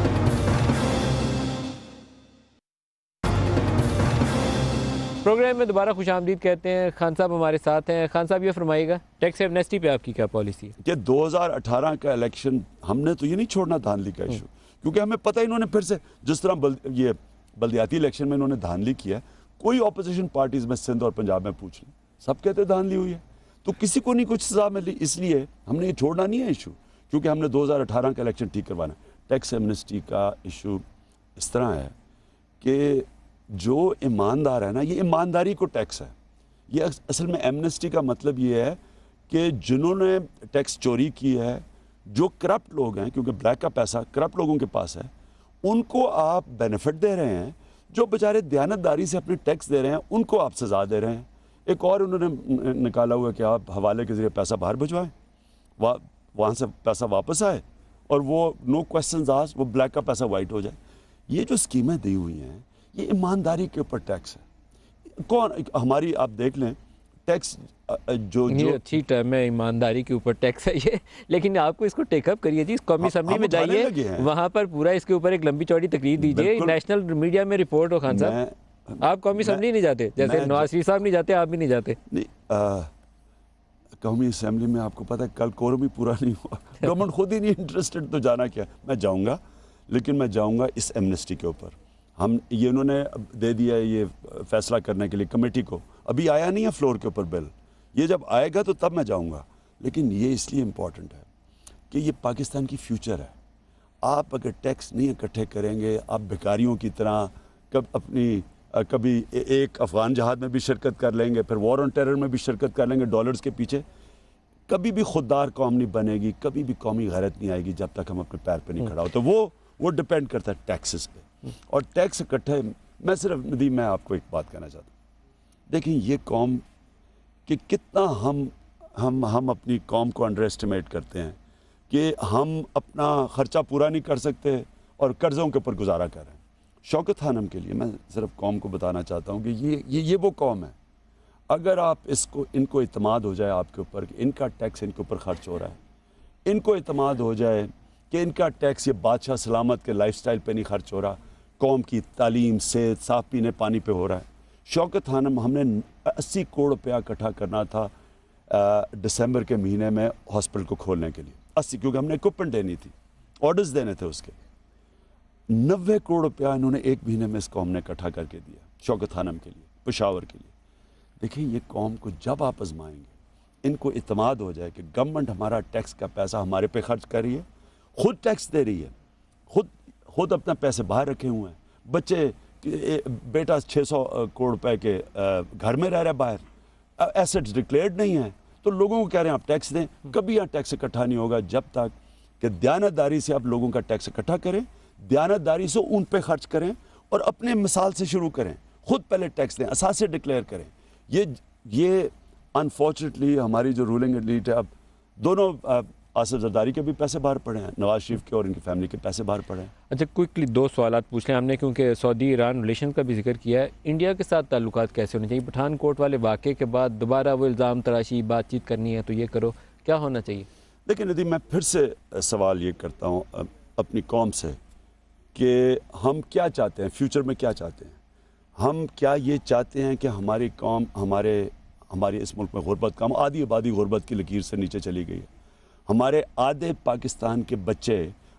प्रोग्राम में दोबारा खुशामदीद कहते हैं। खान साहब हमारे साथ हैं। खान साहब ये फरमाइएगा, टैक्स एमनेस्टी पे आपकी क्या पॉलिसी है? कि 2018 का इलेक्शन हमने तो ये नहीं छोड़ना धांधली का इशू, क्योंकि हमें पता है इन्होंने फिर से जिस तरह ये बल्दियाती इलेक्शन में इन्होंने धांधली किया, कोई ऑपोजिशन पार्टीज में सिंध और पंजाब में पूछ लें, सब कहते धांधली हुई है, तो किसी को नहीं कुछ सजा मिली। इसलिए हमने ये छोड़ना नहीं है इशू, क्योंकि हमने 2018 का इलेक्शन ठीक करवाना। टैक्स एमनेस्टी का इशू इस तरह है कि जो ईमानदार है ना, ये ईमानदारी को टैक्स है। ये असल में एमनेस्टी का मतलब ये है कि जिन्होंने टैक्स चोरी की है, जो करप्ट लोग हैं, क्योंकि ब्लैक का पैसा करप्ट लोगों के पास है, उनको आप बेनिफिट दे रहे हैं। जो बेचारे दयानतदारी से अपने टैक्स दे रहे हैं, उनको आप सजा दे रहे हैं। एक और उन्होंने निकाला हुआ कि आप हवाले के ज़रिए पैसा बाहर भिजवाएं, वहाँ से पैसा वापस आए और वो नो क्वेश्चन आस्क्ड, वो ब्लैक का पैसा वाइट हो जाए। ये जो स्कीमें दी हुई हैं, ये ईमानदारी के ऊपर टैक्स है। कौन हमारी आप देख लें टैक्स जो अच्छी टर्म है, ईमानदारी के ऊपर टैक्स है ये, लेकिन आपको इसको टेकअप करिए जी, कौमी असम्बली में जाइए, वहाँ पर पूरा इसके ऊपर एक लंबी चौड़ी तकरीर दीजिए, नेशनल मीडिया में रिपोर्ट हो। खान साहब, आप कौमी असम्बली नहीं जाते, जैसे नवाज शरीफ साहब नहीं जाते, आप भी नहीं जाते? नहीं, कौमी असम्बली में आपको पता है कल कोरम ही पूरा नहीं हुआ, गवर्नमेंट खुद ही नहीं इंटरेस्टेड, तो जाना क्या। मैं जाऊँगा, लेकिन मैं जाऊँगा इस एमनेस्टी के ऊपर। हम ये उन्होंने दे दिया ये फैसला करने के लिए कमेटी को, अभी आया नहीं है फ्लोर के ऊपर बिल, ये जब आएगा तो तब मैं जाऊंगा। लेकिन ये इसलिए इम्पॉर्टेंट है कि ये पाकिस्तान की फ्यूचर है। आप अगर टैक्स नहीं इकट्ठे करेंगे, आप भिखारियों की तरह कभी एक अफ़गान जहाद में भी शिरकत कर लेंगे, फिर वॉर ऑन टेरर में भी शिरकत कर लेंगे डॉलर्स के पीछे, कभी भी खुददार कौम नहीं बनेगी, कभी भी कौमी गैरत नहीं आएगी जब तक हम अपने पैर पे नहीं खड़ा हो। तो वो डिपेंड करता है टैक्सेस पे, और टैक्स इकट्ठे। मैं सिर्फ नदीम, मैं आपको एक बात कहना चाहता हूँ, देखिए ये कौम कि कितना हम अपनी कौम को अंडर एस्टिमेट करते हैं कि हम अपना ख़र्चा पूरा नहीं कर सकते और कर्ज़ों के ऊपर गुजारा कर रहे हैं। शौकत खानम के लिए मैं सिर्फ कौम को बताना चाहता हूँ कि ये वो कौम है, अगर आप इनको इत्माद हो जाए आपके ऊपर कि इनका टैक्स इनके ऊपर ख़र्च हो रहा है, इनको इत्माद हो जाए कि इनका टैक्स ये बादशाह सलामत के लाइफस्टाइल पे नहीं खर्च हो रहा, कौम की तालीम से साफ़ पीने पानी पे हो रहा है। शौकत खानम, हमने 80 करोड़ रुपया इकट्ठा करना था दिसंबर के महीने में हॉस्पिटल को खोलने के लिए, 80, क्योंकि हमने इक्विपमेंट देनी थी, ऑर्डर्स देने थे उसके। 90 करोड़ रुपया इन्होंने एक महीने में इस कौम ने इकट्ठा करके दिया शौकत खानम के लिए, पेशावर के लिए। देखिए ये कौम को जब आप आजमाएंगे, इनको इत्माद हो जाए कि गवर्नमेंट हमारा टैक्स का पैसा हमारे पे खर्च कर रही है, खुद टैक्स दे रही है, खुद अपना पैसे बाहर रखे हुए हैं, बच्चे बेटा 600 करोड़ रुपए के घर में रह रहा है बाहर, एसेट्स डिक्लेयर्ड नहीं है, तो लोगों को कह रहे हैं आप टैक्स दें। कभी यहाँ टैक्स इकट्ठा नहीं होगा जब तक कि दयानतदारी से आप लोगों का टैक्स इकट्ठा करें, दयानतदारी से उन पे खर्च करें और अपने मिसाल से शुरू करें, खुद पहले टैक्स दें, असासे डिक्लेयर करें। ये अनफॉर्चुनेटली हमारी जो रूलिंग एलीट है, अब दोनों आसिफ जरदारी के भी पैसे बाहर पड़े हैं, नवाज शरीफ के और इनकी फैमिली के पैसे बाहर पड़े हैं। अच्छा, क्विकली 2 सवाल पूछ लें हमने, क्योंकि सऊदी ईरान रिलेशन का भी जिक्र किया है, इंडिया के साथ ताल्लुकात कैसे होने चाहिए? पठानकोट वाले वाक़े के बाद दोबारा वो इल्ज़ाम तराशी बातचीत करनी है तो ये करो, क्या होना चाहिए? देखिए नदीम, मैं फिर से सवाल ये करता हूँ अपनी कौम से कि हम क्या चाहते हैं, फ्यूचर में क्या चाहते हैं? हम क्या ये चाहते हैं कि हमारी कौम, हमारे इस मुल्क में गुर्बत कम, आधी आबादी गुर्बत की लकीर से नीचे चली गई है, हमारे आधे पाकिस्तान के बच्चे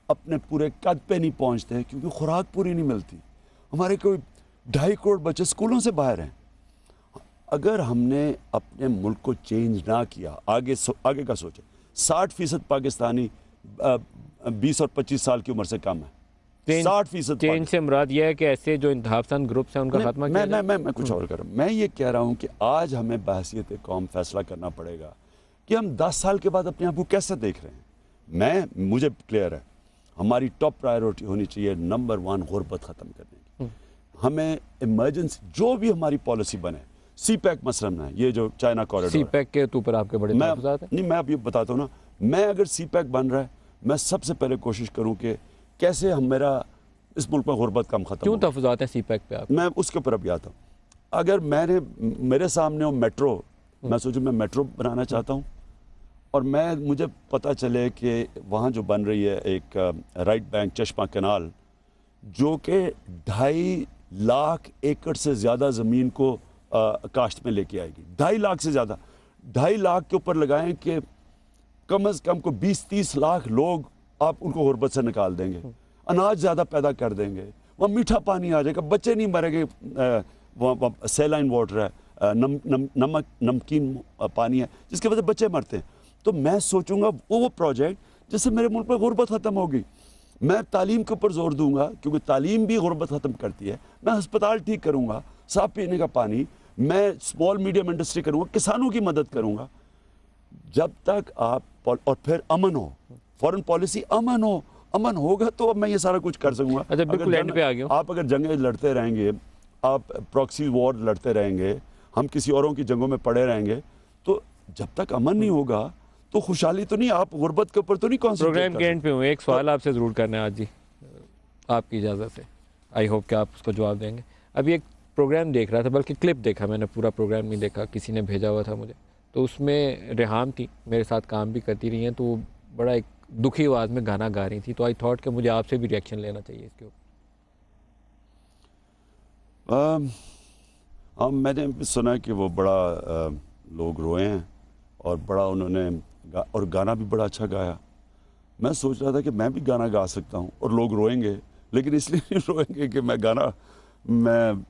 अपने पूरे कद पे नहीं पहुंचते क्योंकि खुराक पूरी नहीं मिलती, हमारे कोई 2.5 करोड़ बच्चे स्कूलों से बाहर हैं। अगर हमने अपने मुल्क को चेंज ना किया, आगे का सोचें, 60% पाकिस्तानी 20 और 25 साल की उम्र से कम है। 60% चेंज से मुराद यह है कि ऐसे जो इंतहापसंद ग्रुप्स हैं उनका खात्मा किया जाए। मैं कुछ और कर रहा हूँ, मैं ये कह रहा हूँ कि आज हमें बहसीत कौम फैसला करना पड़ेगा कि हम 10 साल के बाद अपने आप को कैसे देख रहे हैं। मुझे क्लियर है, हमारी टॉप प्रायोरिटी होनी चाहिए नंबर 1 गुर्बत ख़त्म करने की। हमें इमरजेंसी जो भी हमारी पॉलिसी बने, CPEC मसलन है, ये जो चाइना कॉरिडोर, CPEC के ऊपर आपके बड़े तहफ़्फ़ुज़ात हैं। मैं अब ये बताता हूँ ना, मैं अगर CPEC बन रहा है, मैं सबसे पहले कोशिश करूँ कि कैसे हम मेरा इस मुल्क में गुर्बत कम खत्म। क्यों तहफ़्फ़ुज़ात हैं CPEC पे आप? मैं उसके ऊपर अभी आता हूँ। अगर मेरे सामने हो मेट्रो, मैं सोचूं मैं मेट्रो बनाना चाहता हूँ और मुझे पता चले कि वहाँ जो बन रही है एक राइट बैंक चश्मा कैनाल, जो कि 2.5 लाख एकड़ से ज़्यादा ज़मीन को काश्त में लेके आएगी, 2.5 लाख से ज़्यादा, 2.5 लाख के ऊपर लगाएं कि कम से कम को 20-30 लाख लोग आप उनको गुर्बत से निकाल देंगे, अनाज ज़्यादा पैदा कर देंगे, वहाँ मीठा पानी आ जाएगा, बच्चे नहीं मरेंगे, वहाँ सैलाइन वाटर है, नमकीन पानी है जिसकी वजह से बच्चे मरते हैं। तो मैं सोचूंगा वो प्रोजेक्ट जिससे मेरे मुल्क में गुर्बत ख़त्म होगी। मैं तालीम के ऊपर जोर दूंगा क्योंकि तालीम भी गुर्बत ख़त्म करती है। मैं अस्पताल ठीक करूंगा, साफ पीने का पानी, मैं स्मॉल मीडियम इंडस्ट्री करूंगा, किसानों की मदद करूंगा। जब तक आप और फिर अमन हो, फॉरेन पॉलिसी अमन होगा तो अब मैं ये सारा कुछ कर सकूंगा। अच्छा, बिल्कुल एंड पे आ गया। आप अगर जंगें लड़ते रहेंगे, आप प्रॉक्सी वॉर लड़ते रहेंगे, हम किसी औरों की जंगों में पड़े रहेंगे, तो जब तक अमन नहीं होगा तो खुशहाली तो नहीं, आप गुर्बत के ऊपर तो नहीं कॉन्सेंट्रेट। प्रोग्राम के एंड पे हूँ, एक सवाल आपसे ज़रूर करना है आज जी, आपकी इजाज़त से। आई होप कि आप उसको जवाब देंगे। अभी एक प्रोग्राम देख रहा था, बल्कि क्लिप देखा मैंने, पूरा प्रोग्राम नहीं देखा, किसी ने भेजा हुआ था मुझे, तो उसमें रेहाम थी, मेरे साथ काम भी करती रही हैं, तो वो बड़ा एक दुखी आवाज़ में गाना गा रही थी, तो आई थॉट कि मुझे आपसे भी रिएक्शन लेना चाहिए इसके ऊपर। हाँ, मैंने सुना कि वो बड़ा लोग रोए हैं और बड़ा उन्होंने और गाना भी बड़ा अच्छा गाया। मैं सोच रहा था कि मैं भी गाना गा सकता हूँ और लोग रोएंगे, लेकिन इसलिए नहीं रोएंगे कि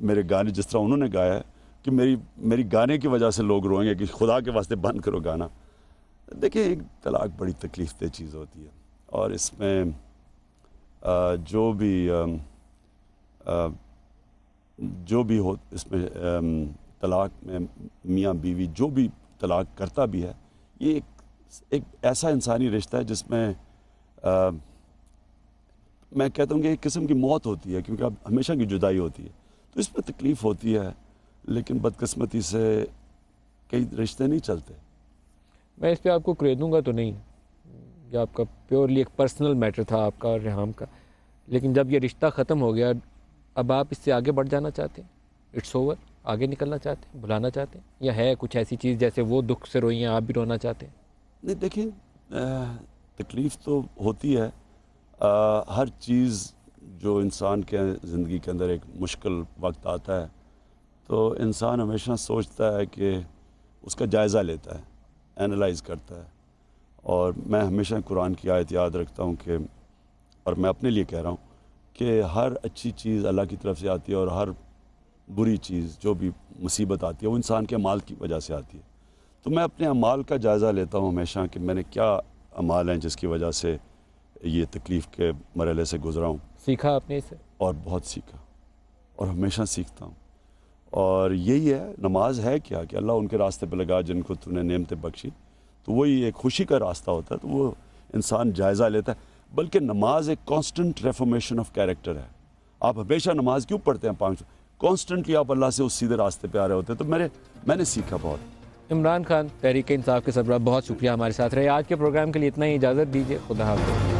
मेरे गाने जिस तरह उन्होंने गाया है कि मेरी गाने की वजह से लोग रोएंगे कि खुदा के वास्ते बंद करो गाना। देखिए, एक तलाक बड़ी तकलीफ दह चीज़ होती है और इसमें जो भी हो इसमें तलाक में मियाँ बीवी जो भी तलाक करता भी है, ये एक ऐसा इंसानी रिश्ता है जिसमें मैं कहता हूँ कि एक किस्म की मौत होती है, क्योंकि अब हमेशा की जुदाई होती है, तो इसमें तकलीफ़ होती है। लेकिन बदकिस्मती से कई रिश्ते नहीं चलते। मैं इस पे आपको खरीदूँगा तो नहीं, ये आपका प्योरली एक पर्सनल मैटर था आपका और रेहाम का, लेकिन जब ये रिश्ता ख़त्म हो गया, अब आप इससे आगे बढ़ जाना चाहते हैं? इट्स ओवर, आगे निकलना चाहते हैं, भुलाना चाहते हैं, या है कुछ ऐसी चीज़ जैसे वो दुख से रोई हैं आप भी रोना चाहते हैं? नहीं, देखिए, तकलीफ़ तो होती है। हर चीज़ जो इंसान के ज़िंदगी के अंदर एक मुश्किल वक्त आता है तो इंसान हमेशा सोचता है कि उसका जायज़ा लेता है, एनालाइज़ करता है। और मैं हमेशा कुरान की आयत याद रखता हूँ कि, और मैं अपने लिए कह रहा हूँ कि हर अच्छी चीज़ अल्लाह की तरफ से आती है और हर बुरी चीज़ जो भी मुसीबत आती है वो इंसान के अमाल की वजह से आती है। तो मैं अपने अमाल का जायज़ा लेता हूँ हमेशा कि मैंने क्या अमाल हैं जिसकी वजह से ये तकलीफ़ के मरहले से गुज़रा हूँ। सीखा आपने इससे? और बहुत सीखा, और हमेशा सीखता हूँ। और यही है, नमाज है क्या कि अल्लाह उनके रास्ते पे लगा जिनको तूने नेमतें बख्शी, तो वही एक खुशी का रास्ता होता है, तो वो इंसान जायज़ा लेता है। बल्कि नमाज एक कांस्टेंट रेफॉर्मेशन ऑफ कैरेक्टर है। आप हमेशा नमाज क्यों पढ़ते हैं? 5 कॉन्स्टेंटली आप अल्लाह से उस सीधे रास्ते पे आ रहे होते हैं। तो मैंने सीखा बहुत। इमरान खान, तहरीक इंसाफ के सरबराह, बहुत शुक्रिया हमारे साथ रहे। आज के प्रोग्राम के लिए इतना ही, इजाज़त दीजिए। खुदा हाफ़िज़।